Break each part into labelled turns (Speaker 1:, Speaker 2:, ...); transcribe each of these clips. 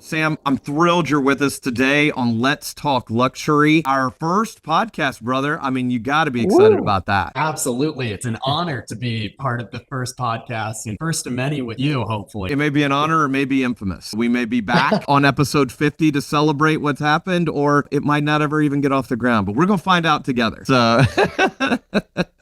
Speaker 1: Sam, I'm thrilled you're with us today on Let's Talk Luxury, our first podcast, brother. I mean, you got to be excited
Speaker 2: Woo!
Speaker 1: about that.
Speaker 2: Absolutely. It's an honor to be part of the first podcast and first of many with you, hopefully.
Speaker 1: It may be an honor or it may be infamous. We may be back on episode 50 to celebrate what's happened, or it might not ever even get off the ground, but we're going to find out together. So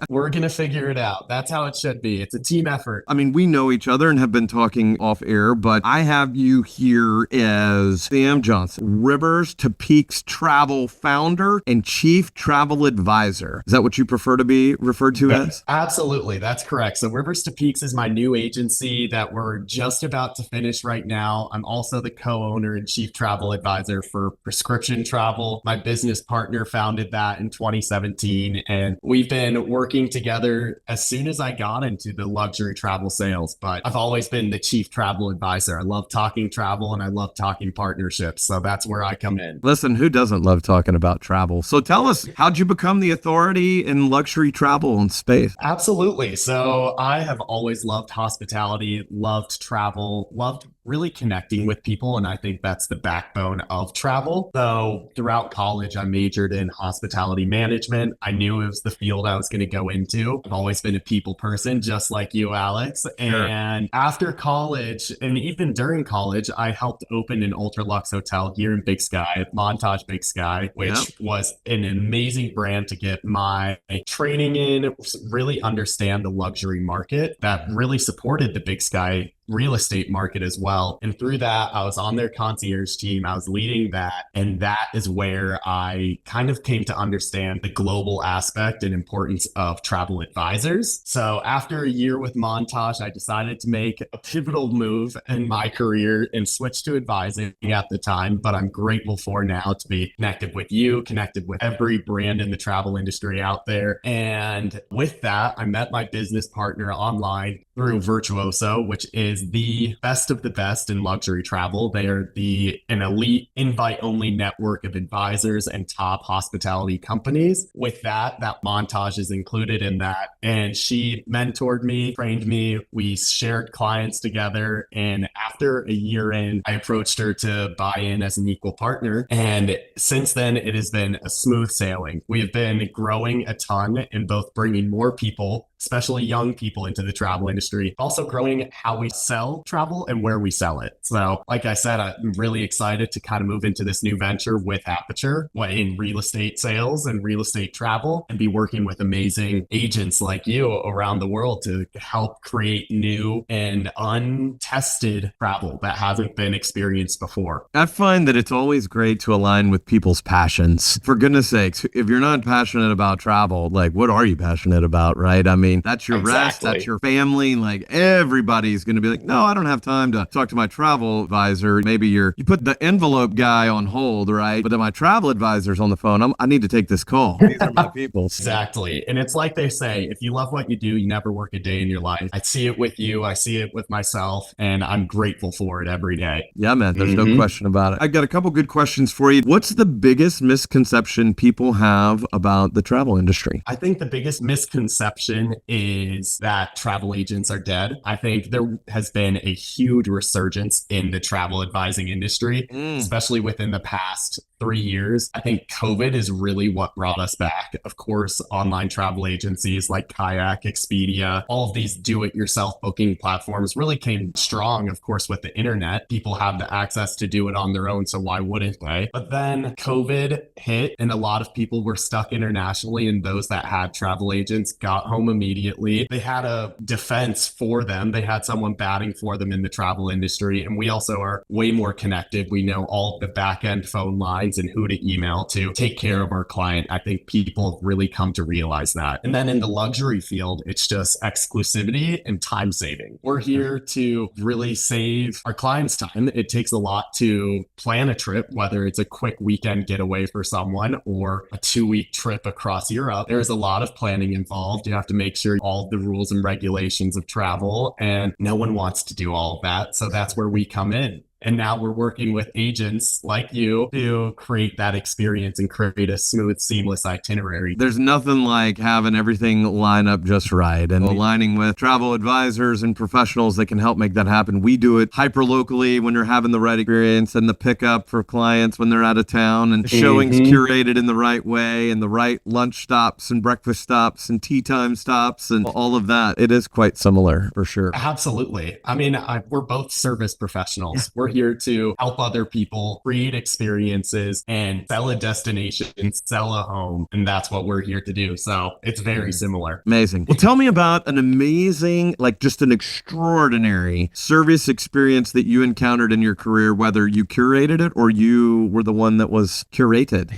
Speaker 2: we're going to figure it out. That's how it should be. It's a team effort.
Speaker 1: I mean, we know each other and have been talking off air, but I have you here as Sam Johnson, Rivers to Peaks Travel founder and chief travel advisor. Is that what you prefer to be referred to as?
Speaker 2: Absolutely. That's correct. So Rivers to Peaks is my new agency that we're just about to finish right now. I'm also the co-owner and chief travel advisor for Prescription Travel. My business partner founded that in 2017, and we've been working together as soon as I got into the luxury travel sales, but I've always been the chief travel advisor. I love talking travel and I love talking partnerships. So that's where I come in.
Speaker 1: Listen, who doesn't love talking about travel? So tell us, how'd you become the authority in luxury travel and space?
Speaker 2: Absolutely. So I have always loved hospitality, loved travel, loved really connecting with people. And I think that's the backbone of travel. So throughout college, I majored in hospitality management. I knew it was the field I was going to go into. I've always been a people person, just like you, Alex.
Speaker 1: Sure.
Speaker 2: And after college, and even during college, I helped open an ultra luxe hotel here in Big Sky, Montage Big Sky, which was an amazing brand to get my training in, really understand the luxury market that really supported the Big Sky real estate market as well. And through that, I was on their concierge team. I was leading that. And that is where I kind of came to understand the global aspect and importance of travel advisors. So after a year with Montage, I decided to make a pivotal move in my career and switch to advising at the time. But I'm grateful for now to be connected with you, connected with every brand in the travel industry out there. And with that, I met my business partner online through Virtuoso, which is the best of the best in luxury travel. They are an elite invite-only network of advisors and top hospitality companies. With that Montage is included in that. And she mentored me, trained me. We shared clients together. And after a year in, I approached her to buy in as an equal partner. And since then, it has been a smooth sailing. We have been growing a ton in both bringing more people, especially young people, into the travel industry, also growing how we sell travel and where we sell it. So like I said, I'm really excited to kind of move into this new venture with Aperture in real estate sales and real estate travel, and be working with amazing agents like you around the world to help create new and untested travel that hasn't been experienced before.
Speaker 1: I find that it's always great to align with people's passions. For goodness sakes, if you're not passionate about travel, like, what are you passionate about, right? I mean, that's your rest, that's your family. Like, everybody's going to be like, no, I don't have time to talk to my travel advisor. Maybe you put the envelope guy on hold, right? But then my travel advisor's on the phone. I need to take this call. These are my people.
Speaker 2: Exactly. And it's like they say, if you love what you do, you never work a day in your life. I see it with you. I see it with myself, and I'm grateful for it every day.
Speaker 1: Yeah, man. There's no question about it. I got a couple good questions for you. What's the biggest misconception people have about the travel industry?
Speaker 2: I think the biggest misconception is that travel agents are dead. I think there has been a huge resurgence in the travel advising industry, especially within the past 3 years. I think COVID is really what brought us back. Of course, online travel agencies like Kayak, Expedia, all of these do-it-yourself booking platforms really came strong, of course, with the internet. People have the access to do it on their own, so why wouldn't they? But then COVID hit, and a lot of people were stuck internationally, and those that had travel agents got home immediately. They had a defense for them. They had someone batting for them in the travel industry, and we also are way more connected. We know all the back-end phone lines and who to email to take care of our client. I think people have really come to realize that. And then in the luxury field, it's just exclusivity and time saving. We're here to really save our clients time. It takes a lot to plan a trip, whether it's a quick weekend getaway for someone or a 2-week trip across Europe. There's a lot of planning involved. You have to make sure all the rules and regulations of travel, and no one wants to do all of that. So that's where we come in. And now we're working with agents like you to create that experience and create a smooth, seamless itinerary.
Speaker 1: There's nothing like having everything line up just right and aligning with travel advisors and professionals that can help make that happen. We do it hyper locally when you're having the right experience and the pickup for clients when they're out of town, and showings curated in the right way and the right lunch stops and breakfast stops and tea time stops and all of that. It is quite similar for sure.
Speaker 2: Absolutely. I mean, we're both service professionals. We're here to help other people create experiences and sell a destination, sell a home. And that's what we're here to do. So it's very similar.
Speaker 1: Amazing. Well, tell me about an amazing, like just an extraordinary service experience that you encountered in your career, whether you curated it or you were the one that was curated.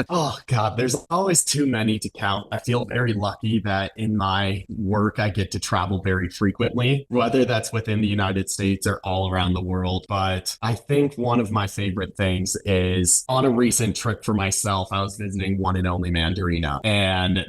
Speaker 2: Oh, God, there's always too many to count. I feel very lucky that in my work, I get to travel very frequently, whether that's within the United States or all around the world. But I think one of my favorite things is on a recent trip for myself, I was visiting one and only Mandarina, and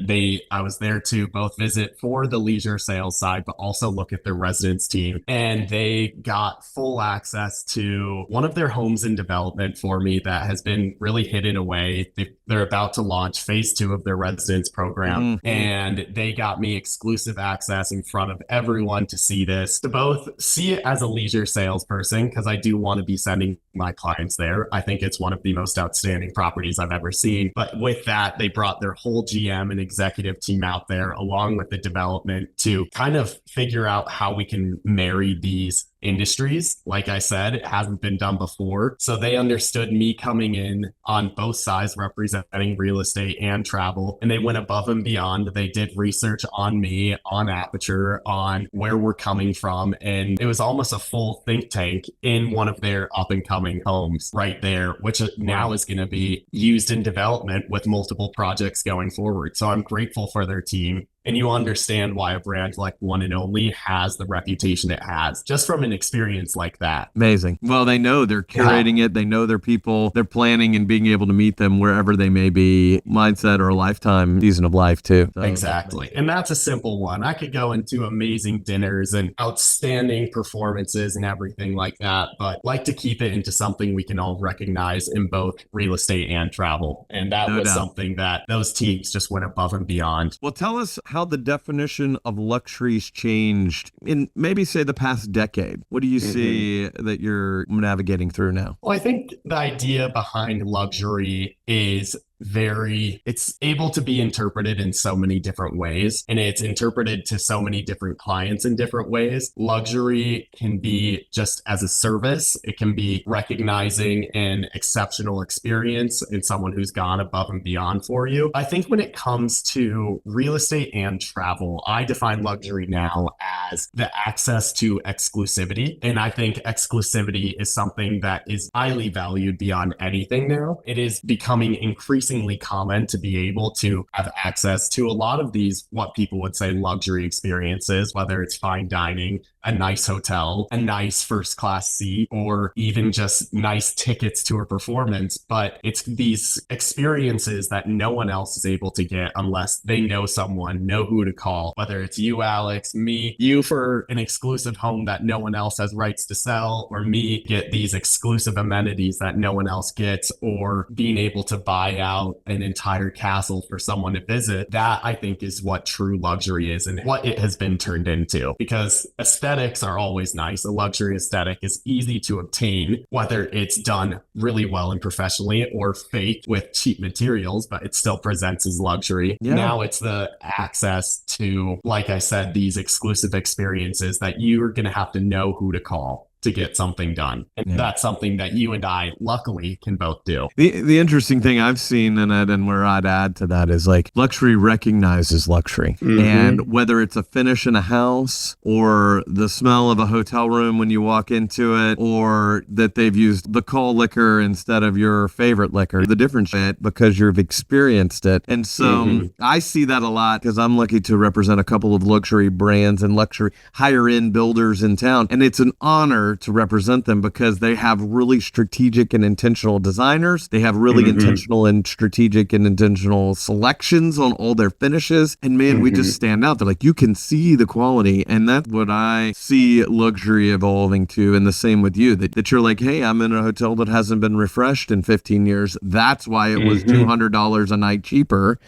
Speaker 2: I was there to both visit for the leisure sales side, but also look at their residence team. And they got full access to one of their homes in development for me that has been really hidden away. They're about to launch phase 2 of their residence program, and they got me exclusive access in front of everyone to see this, to both see it as a leisure salesperson, because I do want to be sending my clients there. I think it's one of the most outstanding properties I've ever seen. But with that, they brought their whole GM and executive team out there along with the development to kind of figure out how we can marry these industries. Like I said, it hasn't been done before. So they understood me coming in on both sides representing real estate and travel. And they went above and beyond. They did research on me, on Aperture, on where we're coming from. And it was almost a full think tank in one of their up and coming homes right there, which now is going to be used in development with multiple projects going forward. So I'm grateful for their team. And you understand why a brand like One and Only has the reputation it has just from an experience like that.
Speaker 1: Amazing. Well, they know they're curating it. They know their people. They're planning and being able to meet them wherever they may be, mindset or a lifetime season of life too. So.
Speaker 2: Exactly. And that's a simple one. I could go into amazing dinners and outstanding performances and everything like that, but like to keep it into something we can all recognize in both real estate and travel. And that was something that those teams just went above and beyond.
Speaker 1: Well, tell us how the definition of luxury's changed in maybe say the past decade. What do you see that you're navigating through now?
Speaker 2: Well, I think the idea behind luxury is it's able to be interpreted in so many different ways, and it's interpreted to so many different clients in different ways. Luxury can be just as a service. It can be recognizing an exceptional experience in someone who's gone above and beyond for you. I think when it comes to real estate and travel, I define luxury now as the access to exclusivity. And I think exclusivity is something that is highly valued beyond anything now. It is becoming increasingly common to be able to have access to a lot of these, what people would say luxury experiences, whether it's fine dining, a nice hotel, a nice first class seat, or even just nice tickets to a performance. But it's these experiences that no one else is able to get unless they know someone, know who to call, whether it's you, Alex, me, you for an exclusive home that no one else has rights to sell, or me get these exclusive amenities that no one else gets, or being able to buy out an entire castle for someone to visit. That I think is what true luxury is and what it has been turned into, because aesthetics are always nice. A luxury aesthetic is easy to obtain, whether it's done really well and professionally or fake with cheap materials, but it still presents as luxury. Yeah. Now it's the access to, like I said, these exclusive experiences that you're going to have to know who to call to get something done. And that's something that you and I luckily can both do.
Speaker 1: The interesting thing I've seen in it, and where I'd add to that, is like luxury recognizes luxury. And whether it's a finish in a house or the smell of a hotel room when you walk into it, or that they've used the call liquor instead of your favorite liquor, the difference in it because you've experienced it. And so I see that a lot because I'm lucky to represent a couple of luxury brands and luxury higher end builders in town. And it's an honor hire to represent them because they have really strategic and intentional designers. They have really intentional and strategic and intentional selections on all their finishes. And man, we just stand out. They're like, you can see the quality. And that's what I see luxury evolving to. And the same with you, that you're like, hey, I'm in a hotel that hasn't been refreshed in 15 years. That's why it was $200 a night cheaper,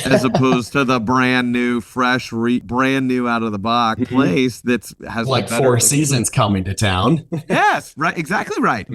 Speaker 1: as opposed to the brand new, fresh, brand new out of the box place that's has
Speaker 2: like Four Seasons coming to town.
Speaker 1: Yes, right, exactly right.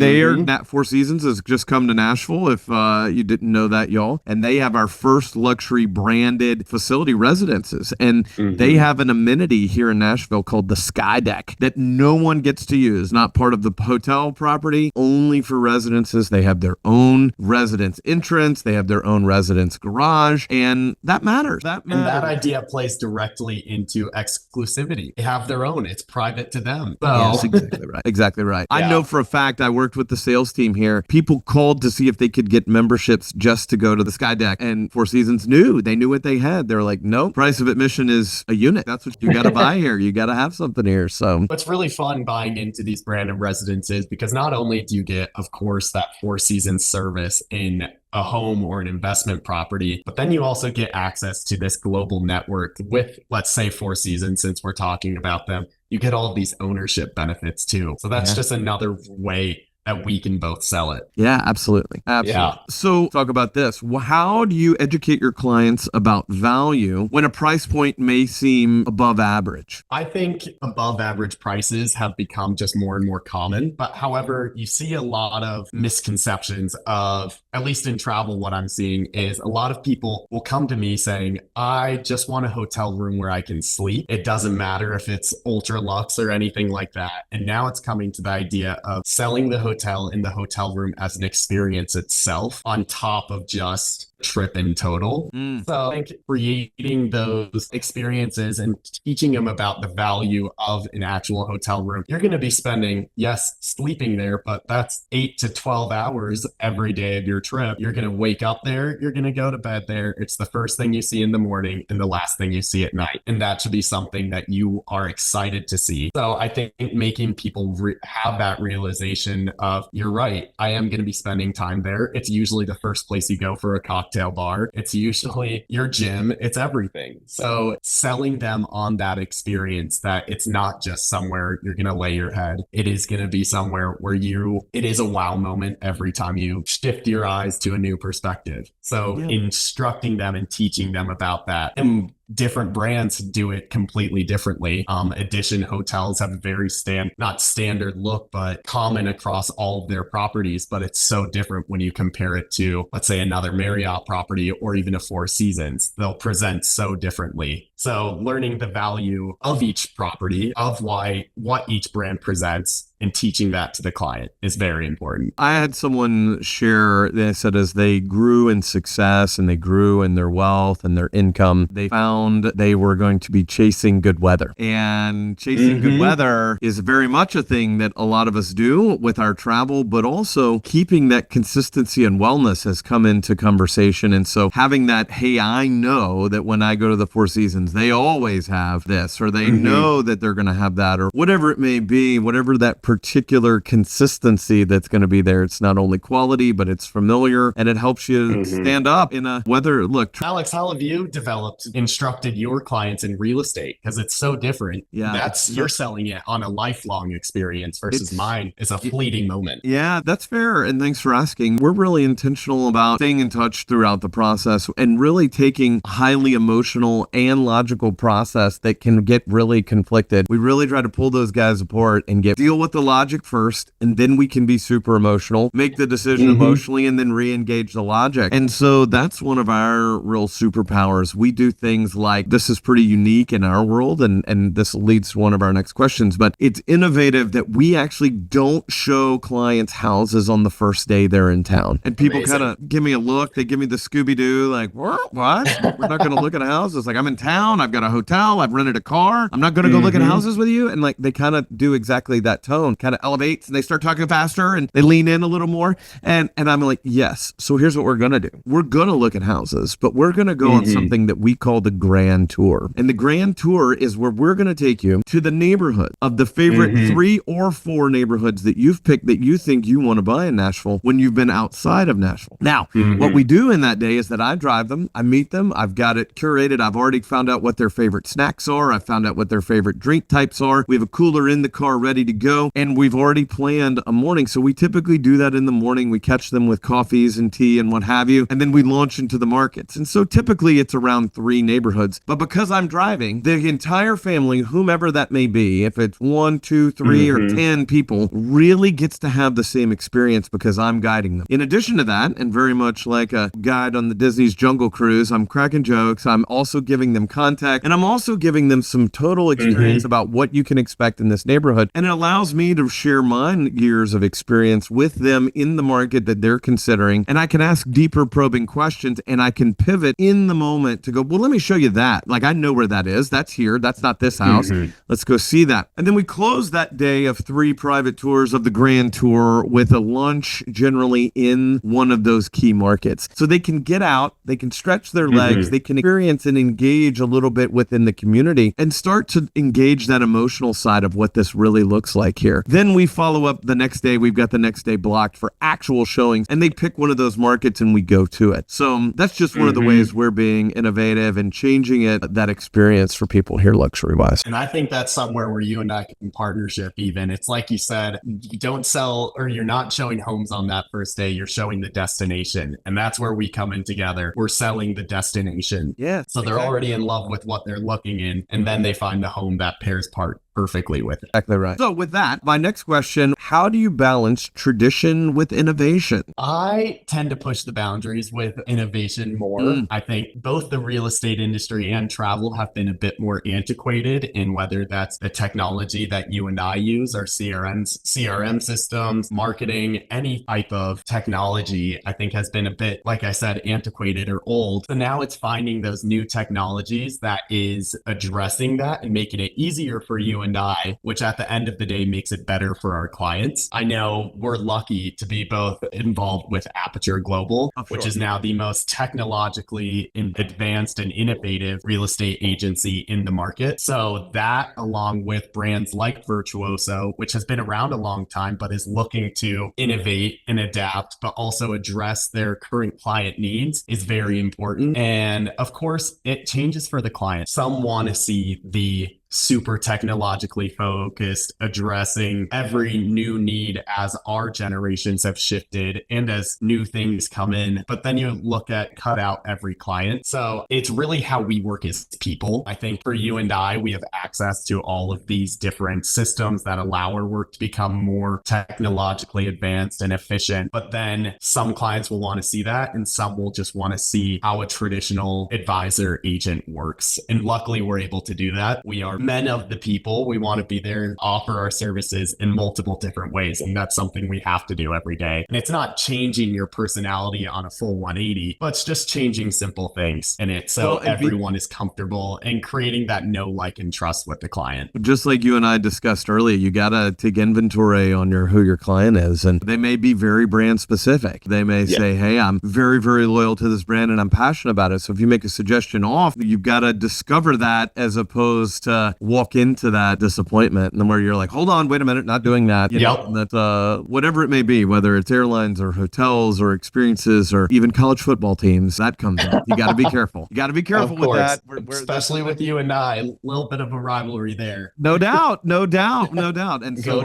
Speaker 1: Four Seasons has just come to Nashville. If you didn't know that, y'all, and they have our first luxury branded facility residences, and they have an amenity here in Nashville called the Sky Deck that no one gets to use. Not part of the hotel property, only for residences. They have their own residence entrance. They have their own residence garage, and that matters.
Speaker 2: And that idea plays directly into exclusivity. They have their own. It's private to them. So.
Speaker 1: Yes, exactly right. Exactly right. Yeah. I know for a fact, I worked with the sales team here. People called to see if they could get memberships just to go to the Sky Deck, and Four Seasons knew. They knew what they had. They're like, no, price of admission is a unit. That's what you got to buy here. You got to have something here. So
Speaker 2: it's really fun buying into these branded residences because not only do you get, of course, that Four Seasons service in a home or an investment property, but then you also get access to this global network with, let's say, Four Seasons, since we're talking about them. You get all of these ownership benefits too. So that's just another way that we can both sell it.
Speaker 1: Yeah, absolutely. Absolutely. Yeah. So talk about this. How do you educate your clients about value when a price point may seem above average?
Speaker 2: I think above average prices have become just more and more common. But however, you see a lot of misconceptions of, at least in travel, what I'm seeing is a lot of people will come to me saying, I just want a hotel room where I can sleep. It doesn't matter if it's ultra luxe or anything like that. And now it's coming to the idea of selling the hotel in the hotel room as an experience itself on top of just trip in total. So I think creating those experiences and teaching them about the value of an actual hotel room. You're going to be spending, yes, sleeping there, but that's 8 to 12 hours every day of your trip. You're going to wake up there. You're going to go to bed there. It's the first thing you see in the morning and the last thing you see at night. And that should be something that you are excited to see. So I think making people have that realization of, you're right, I am going to be spending time there. It's usually the first place you go for a cocktail bar. It's usually your gym. It's everything. So selling them on that experience, that it's not just somewhere you're going to lay your head. It is going to be somewhere where it is a wow moment every time you shift your eyes to a new perspective. So instructing them and teaching them about that. And different brands do it completely differently. Edition hotels have a very not standard look, but common across all of their properties. But it's so different when you compare it to, let's say, another Marriott property or even a Four Seasons. They'll present so differently. So learning the value of each property, of what each brand presents, and teaching that to the client is very important.
Speaker 1: I had someone share, they said as they grew in success and they grew in their wealth and their income, they found they were going to be chasing good weather. And chasing good weather is very much a thing that a lot of us do with our travel, but also keeping that consistency and wellness has come into conversation. And so having that, hey, I know that when I go to the Four Seasons, they always have this, or they know that they're going to have that, or whatever it may be, whatever that particular consistency that's going to be there. It's not only quality, but it's familiar, and it helps you stand up in a weather. Look,
Speaker 2: Alex, how have you instructed your clients in real estate? Because it's so different.
Speaker 1: Yeah,
Speaker 2: you're selling it on a lifelong experience versus mine is a fleeting moment.
Speaker 1: Yeah, that's fair. And thanks for asking. We're really intentional about staying in touch throughout the process and really taking a highly emotional and logical process that can get really conflicted. We really try to pull those guys apart and deal with the logic first, and then we can be super emotional, make the decision emotionally, and then re-engage the logic. And so that's one of our real superpowers. We do things like, this is pretty unique in our world, and this leads to one of our next questions, but it's innovative that we actually don't show clients houses on the first day they're in town. And people kind of give me a look, they give me the Scooby-Doo, like, what? We're not going to look at houses. Like, I'm in town. town. I've got a hotel. I've rented a car. I'm not going to go look at houses with you. And like, they kind of do exactly that tone, kind of elevates, and they start talking faster and they lean in a little more. And I'm like, yes. So here's what we're going to do. We're going to look at houses, but we're going to go on something that we call the grand tour. And the grand tour is where we're going to take you to the neighborhood of the favorite 3 or 4 neighborhoods that you've picked that you think you want to buy in Nashville when you've been outside of Nashville. Now, what we do in that day is that I drive them, I meet them, I've got it curated. I've already found out what their favorite snacks are. I've found out what their favorite drink types are. We have a cooler in the car ready to go, and we've already planned a morning. So we typically do that in the morning. We catch them with coffees and tea and what have you, and then we launch into the markets. And so typically it's around 3 neighborhoods, but because I'm driving, the entire family, whomever that may be, if it's 1, 2, 3, or 10 people, really gets to have the same experience because I'm guiding them. In addition to that, and very much like a guide on the Disney's Jungle Cruise, I'm cracking jokes. I'm also giving them context, and I'm also giving them some total experience about what you can expect in this neighborhood. And it allows me to share my years of experience with them in the market that they're considering. And I can ask deeper probing questions, and I can pivot in the moment to go, well, let me show you that. Like, I know where that is. That's here. That's not this house. Let's go see that. And then we close that day of 3 private tours of the grand tour with a lunch generally in one of those key markets. So they can get out, they can stretch their legs, they can experience and engage a little bit within the community and start to engage that emotional side of what this really looks like here. Then we follow up the next day. We've got the next day blocked for actual showings, and they pick one of those markets and we go to it. So that's just one of the ways we're being innovative and changing that experience for people here luxury wise.
Speaker 2: And I think that's somewhere where you and I can partnership even. It's like you said, you don't sell, or you're not showing homes on that first day, you're showing the destination. And that's where we come in together. We're selling the destination.
Speaker 1: Yeah.
Speaker 2: So they're already in love with what they're looking in, and then they find the home that pairs perfectly with it.
Speaker 1: Exactly right. So with that, my next question, how do you balance tradition with innovation?
Speaker 2: I tend to push the boundaries with innovation more. I think both the real estate industry and travel have been a bit more antiquated in whether that's the technology that you and I use, our CRM systems, marketing, any type of technology, I think has been a bit, like I said, antiquated or old. So now it's finding those new technologies that is addressing that and making it easier for you and I, which at the end of the day makes it better for our clients. I know we're lucky to be both involved with Aperture Global, which is now the most technologically advanced and innovative real estate agency in the market. So that, along with brands like Virtuoso, which has been around a long time, but is looking to innovate and adapt, but also address their current client needs, is very important. And of course, it changes for the client. Some want to see the super technologically focused, addressing every new need as our generations have shifted and as new things come in. But then you look at cut out every client. So it's really how we work as people. I think for you and I, we have access to all of these different systems that allow our work to become more technologically advanced and efficient. But then some clients will want to see that, and some will just want to see how a traditional advisor agent works. And luckily, we're able to do that. We are men of the people. We want to be there and offer our services in multiple different ways. And that's something we have to do every day. And it's not changing your personality on a full 180, but it's just changing simple things. And it's so everyone is comfortable and creating that know, like, and trust with the client.
Speaker 1: Just like you and I discussed earlier, you got to take inventory on who your client is. And they may be very brand specific. They may say, hey, I'm very, very loyal to this brand and I'm passionate about it. So if you make a suggestion off, you've got to discover that as opposed to walk into that disappointment and then where you're like, hold on, wait a minute, not doing that. You know, that whatever it may be, whether it's airlines or hotels or experiences or even college football teams, that comes up. You got to be careful. You got to be careful with that.
Speaker 2: Especially with you and I, a little bit of a rivalry there.
Speaker 1: No doubt. And so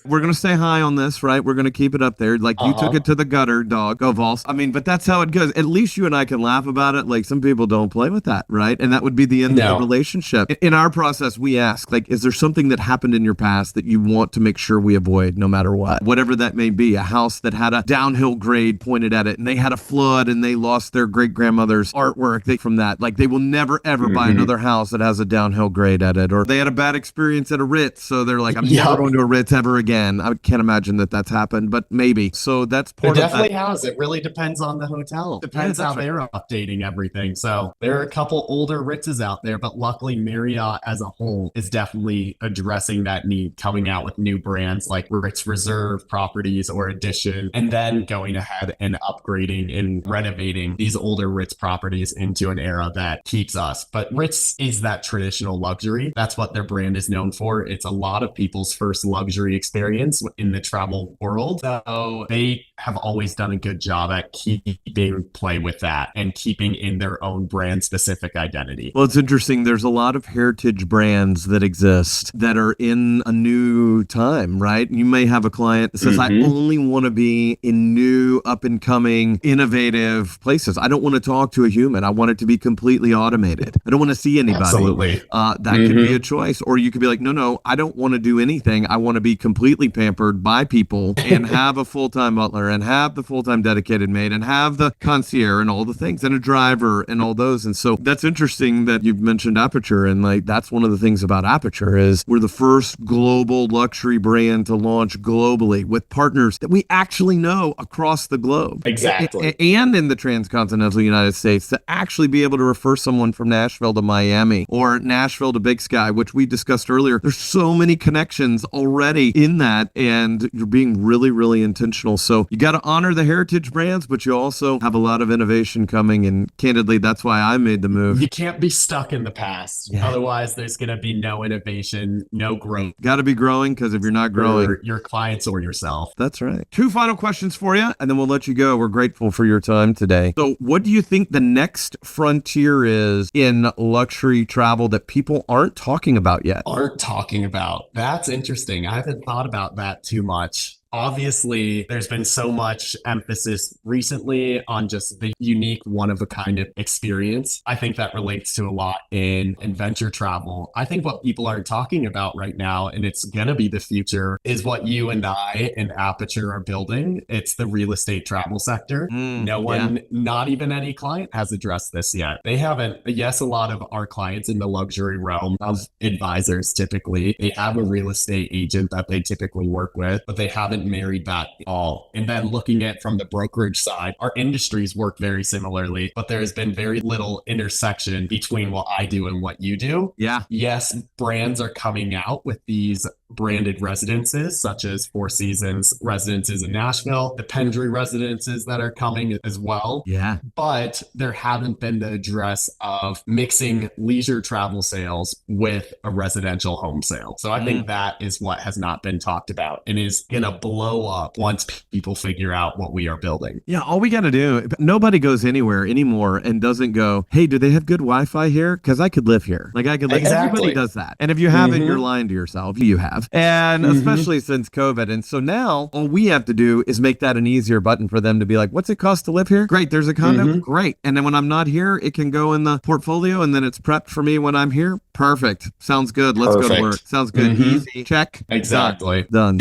Speaker 1: we're going to stay high on this, right? We're going to keep it up there. Like you took it to the gutter, dog. Go Vols. I mean, but that's how it goes. At least you and I can laugh about it. Like some people don't play with that, right? And that would be the end of the relationship. In our process, process, we ask, like, is there something that happened in your past that you want to make sure we avoid no matter what? Whatever that may be, a house that had a downhill grade pointed at it and they had a flood and they lost their great grandmother's artwork from that. Like, they will never ever buy another house that has a downhill grade at it, or they had a bad experience at a Ritz. So they're like, I'm never going to a Ritz ever again. I can't imagine that that's happened, but maybe. So that's part
Speaker 2: of
Speaker 1: that.
Speaker 2: It definitely has. It really depends on the hotel. Depends how they're updating everything. So there are a couple older Ritzes out there, but luckily Marriott as a whole is definitely addressing that need, coming out with new brands like Ritz Reserve properties or Edition, and then going ahead and upgrading and renovating these older Ritz properties into an era that keeps us. But Ritz is that traditional luxury. That's what their brand is known for. It's a lot of people's first luxury experience in the travel world. So they have always done a good job at keeping play with that and keeping in their own brand specific identity.
Speaker 1: Well, it's interesting. There's a lot of heritage brands that exist that are in a new time, right? You may have a client that says, I only want to be in new, up and coming, innovative places. I don't want to talk to a human. I want it to be completely automated. I don't want to see anybody.
Speaker 2: Absolutely.
Speaker 1: That could be a choice. Or you could be like, no, I don't want to do anything. I want to be completely pampered by people and have a full-time butler and have the full-time dedicated maid and have the concierge and all the things and a driver and all those. And so that's interesting that you've mentioned Aperture. And like, that's one of the things about Aperture is we're the first global luxury brand to launch globally with partners that we actually know across the globe.
Speaker 2: Exactly.
Speaker 1: And in the transcontinental United States, to actually be able to refer someone from Nashville to Miami or Nashville to Big Sky, which we discussed earlier. There's so many connections already in that, and you're being really, really intentional. So you got to honor the heritage brands, but you also have a lot of innovation coming. And candidly, that's why I made the move.
Speaker 2: You can't be stuck in the past. Yeah. Otherwise, there's going to be no innovation, no growth.
Speaker 1: Got to be growing, because if you're not growing,
Speaker 2: for your clients or yourself.
Speaker 1: That's right. 2 final questions for you, and then we'll let you go. We're grateful for your time today. So what do you think the next frontier is in luxury travel that people aren't talking about yet?
Speaker 2: That's interesting. I haven't thought about that too much. Obviously, there's been so much emphasis recently on just the unique one-of-a-kind experience. I think that relates to a lot in adventure travel. I think what people aren't talking about right now, and it's going to be the future, is what you and I and Aperture are building. It's the real estate travel sector. No one, not even any client, has addressed this yet. They haven't. Yes, a lot of our clients in the luxury realm of advisors, typically, they have a real estate agent that they typically work with, but they haven't married that at all. And then looking at from the brokerage side, our industries work very similarly, but there has been very little intersection between what I do and what you do.
Speaker 1: Yeah.
Speaker 2: Yes, brands are coming out with these branded residences, such as Four Seasons residences in Nashville, the Pendry residences that are coming as well.
Speaker 1: Yeah.
Speaker 2: But there haven't been the address of mixing leisure travel sales with a residential home sale. So I think that is what has not been talked about and is going to blow up once people figure out what we are building.
Speaker 1: Yeah, all we got to do, nobody goes anywhere anymore and doesn't go, hey, do they have good Wi-Fi here? Because I could live here. Like I could live.
Speaker 2: Exactly.
Speaker 1: Everybody does that. And if you haven't, you're lying to yourself. You have. And especially since COVID. And so now all we have to do is make that an easier button for them to be like, what's it cost to live here? Great. There's a condo. Great. And then when I'm not here, it can go in the portfolio and then it's prepped for me when I'm here. Perfect. Sounds good. Let's go to work. Sounds good. Easy. Check.
Speaker 2: Exactly.
Speaker 1: Done.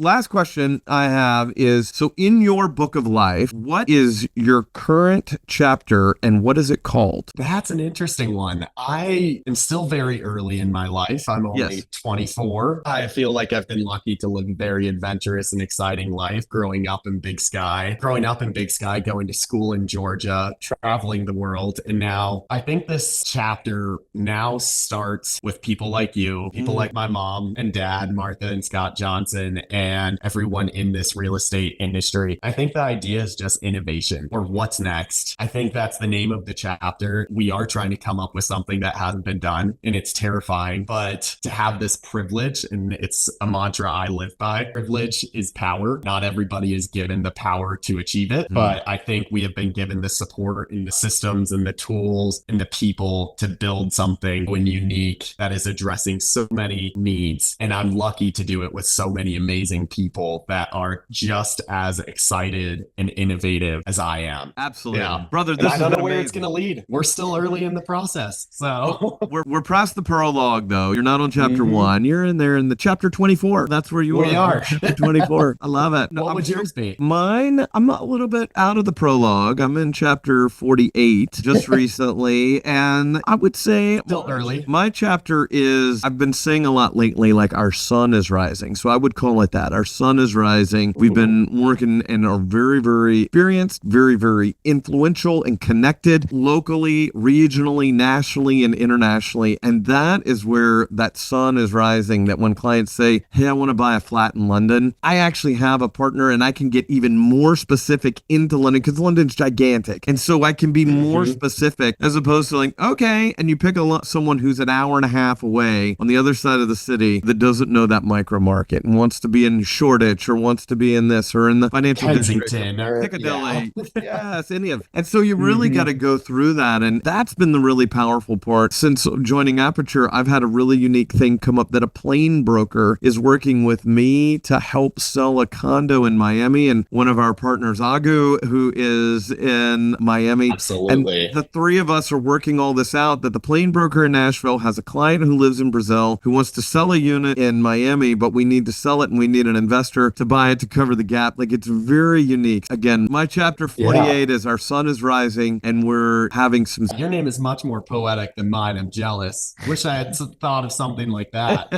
Speaker 1: Last question I have is, so in your book of life, what is your current chapter and what is it called?
Speaker 2: That's an interesting one. I am still very early in my life. I'm only 24. I feel like I've been lucky to live a very adventurous and exciting life growing up in Big Sky, going to school in Georgia, traveling the world. And now I think this chapter now starts with people like you, people like my mom and dad, Martha and Scott Johnson, and everyone in this real estate industry. I think the idea is just innovation, or what's next. I think that's the name of the chapter. We are trying to come up with something that hasn't been done, and it's terrifying, but to have this privilege, and it's a mantra I live by, privilege is power. Not everybody is given the power to achieve it, but I think we have been given the support and the systems and the tools and the people to build something unique that is addressing so many needs. And I'm lucky to do it with so many amazing people people that are just as excited and innovative as I am.
Speaker 1: Absolutely.
Speaker 2: Yeah.
Speaker 1: Brother,
Speaker 2: And
Speaker 1: this
Speaker 2: I don't
Speaker 1: is
Speaker 2: know where
Speaker 1: amazing.
Speaker 2: it's going to lead. We're still early in the process. So
Speaker 1: we're past the prologue, though. You're not on chapter 1. You're in there in the chapter 24. That's where you
Speaker 2: are.
Speaker 1: Chapter 24. I love it.
Speaker 2: What would yours be?
Speaker 1: Mine, I'm a little bit out of the prologue. I'm in chapter 48 just recently. And I would say
Speaker 2: Still early.
Speaker 1: My chapter is, I've been saying a lot lately, like our sun is rising. So I would call it that. Our sun is rising. We've been working and are very, very experienced, very, very influential and connected locally, regionally, nationally, and internationally. And that is where that sun is rising, that when clients say, hey, I want to buy a flat in London, I actually have a partner and I can get even more specific into London because London's gigantic. And so I can be more specific as opposed to like, okay, and you pick someone who's an hour and a half away on the other side of the city that doesn't know that micro market and wants to be in Shoreditch or wants to be in this or in the financial
Speaker 2: Kensington
Speaker 1: or Piccadilly. Yes, any of. And so you really got to go through that. And that's been the really powerful part. Since joining Aperture, I've had a really unique thing come up that a plane broker is working with me to help sell a condo in Miami. And one of our partners, Agu, who is in Miami.
Speaker 2: Absolutely.
Speaker 1: And the three of us are working all this out, that the plane broker in Nashville has a client who lives in Brazil who wants to sell a unit in Miami, but we need to sell it and we need an investor to buy it to cover the gap. Like, it's very unique. Again, my chapter 48 is our sun is rising and we're having some...
Speaker 2: Your name is much more poetic than mine. I'm jealous. Wish I had thought of something like that.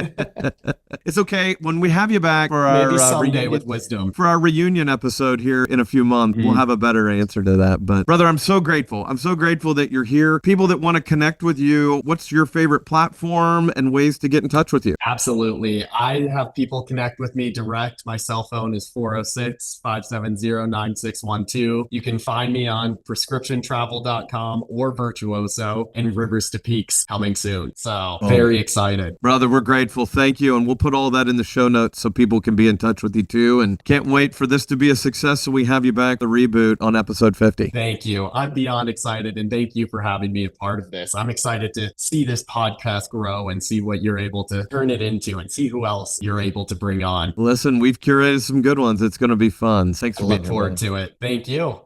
Speaker 1: It's okay. When we have you back for our
Speaker 2: maybe someday with wisdom,
Speaker 1: for our reunion episode here in a few months, we'll have a better answer to that. But brother, I'm so grateful. I'm so grateful that you're here. People that want to connect with you, what's your favorite platform and ways to get in touch with you?
Speaker 2: Absolutely. I have people connect with me direct. My cell phone is 406-570-9612. You can find me on prescriptiontravel.com or Virtuoso, and Rivers to Peaks coming soon. So very excited.
Speaker 1: Brother, we're grateful. Thank you. And we'll put all that in the show notes so people can be in touch with you too. And can't wait for this to be a success. So we have you back, the reboot on episode 50.
Speaker 2: Thank you. I'm beyond excited. And thank you for having me a part of this. I'm excited to see this podcast grow and see what you're able to turn it into and see who else you're able to bring on.
Speaker 1: Listen, we've curated some good ones. It's going to be fun. Thanks for being here.
Speaker 2: Look forward to it. Thank you.